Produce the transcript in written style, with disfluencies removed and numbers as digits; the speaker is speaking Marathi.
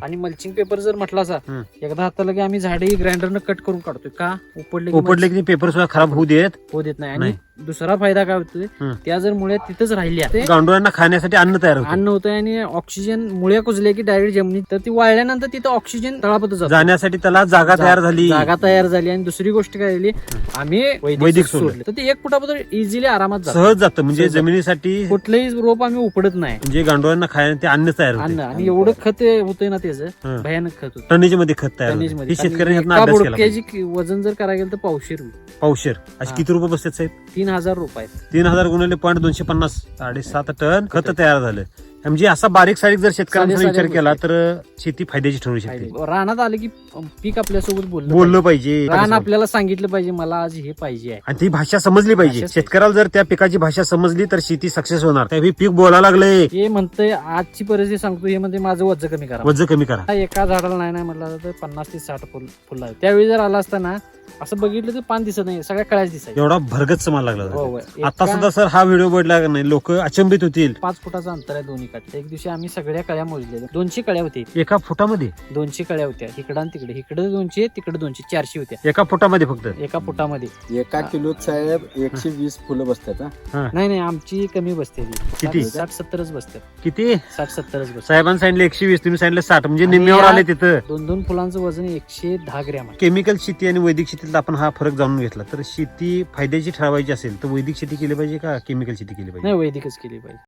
आणि मल्चिंग पेपर जर म्हटला असा एकदा हाताला की आम्ही झाडे ग्राइंडरनं कट करून काढतोय का उपडले की पेपर सुद्धा खराब होऊ देत होऊ देत नाही. आणि दुसरा फायदा काय होतोय त्या जर मुळ्या तिथंच राहिल्या ते गांडुळांना खाण्यासाठी अन्न तयार होतं. अन्न होतंय आणि ऑक्सिजन मुळ्या कुजल्या की डायरेक्ट जमिनीत तर ती वाळल्यानंतर तिथं ऑक्सिजन तळापत जातो. जाण्यासाठी त्याला जागा तयार झाली. जागा तयार झाली. आणि दुसरी गोष्ट काय झाली आम्ही वैदिक सोडले तर ते 1 फुटाबद्दल इझिली आरामात जातं. सहज जातं म्हणजे जमिनीसाठी कुठलंही रोप आम्ही उपडत नाही. म्हणजे गांडुळांना खायला ते अन्न तयार अन्न होतं. आणि एवढं खत होतंय ना त्याचं भयानक खत होतं टनेज मध्ये खत तयार होतं. टनेजमध्ये. हे शेतकऱ्यांनी यातनं एका अभ्यास केला पाहिजे. बुडक्याची वजन जर करायला गेलं तर पावशेर होईल. पावशेर असे किती रुपये बसतात साहेब? 3000 रुपये. 3000 गुणिले 250 7.5 टन खत तयार झालं. म्हणजे असा बारीक सारीक जर शेतकऱ्यांचा विचार केला तर शेती फायद्याची ठरू शकते. रानात आलं की पीक आपल्यासोबत बोललं पाहिजे. रान आपल्याला सांगितलं पाहिजे मला आज हे पाहिजे आहे. आणि ती भाषा समजली पाहिजे. शेतकऱ्याला जर त्या पिकाची भाषा समजली तर शेती सक्सेस होणार. त्यावेळी पीक बोलायला लागले हे म्हणतंय आजची परिस्थिती सांगतो हे म्हणते माझं वज्ज कमी करा. वज्ज कमी करा. एका झाडाला नाही म्हटलं तर 50 ते 60 फुलं आहे. त्यावेळी जर आला असताना असं बघितलं तर पान दिसत नाही सगळ्या कळ्याच दिसायच्या. एवढा भरगत समाज लागला हो, हो. आता सुद्धा सर हा व्हिडिओ बघला नाही लोक अचंबित होतील. 5 फुटाचं अंतर आहे दोन्ही काठी. एक दिवशी आम्ही सगळ्या कळ्या मोजलेल्या 200 कळ्या होते. एका फुटामध्ये 200 कळ्या होत्या. इकडं आणि तिकडे इकडे 200 तिकडे 200 400 होत्या एका फुटामध्ये फक्त. एका फुटामध्ये. एका किलोत साहेब 120 फुलं बसतात. नाही आमची कमी बसते. किती? 60-70च बसतात. किती? 60-70च बसतात. साहेबांनी सांगितलं 120 तुम्ही सांगितलं 60 म्हणजे निम्म्यावर आले तिथं. 2-2 फुलांचं वजन 110 ग्रॅम आहे. केमिकल शेती आणि वैदिक शेतीत आपण हा फरक जाणून घेतला तर शेती फायद्याची ठरवायची असेल तर वैदिक शेती केली पाहिजे का केमिकल शेती केली पाहिजे? नाही वैदिकच केली पाहिजे.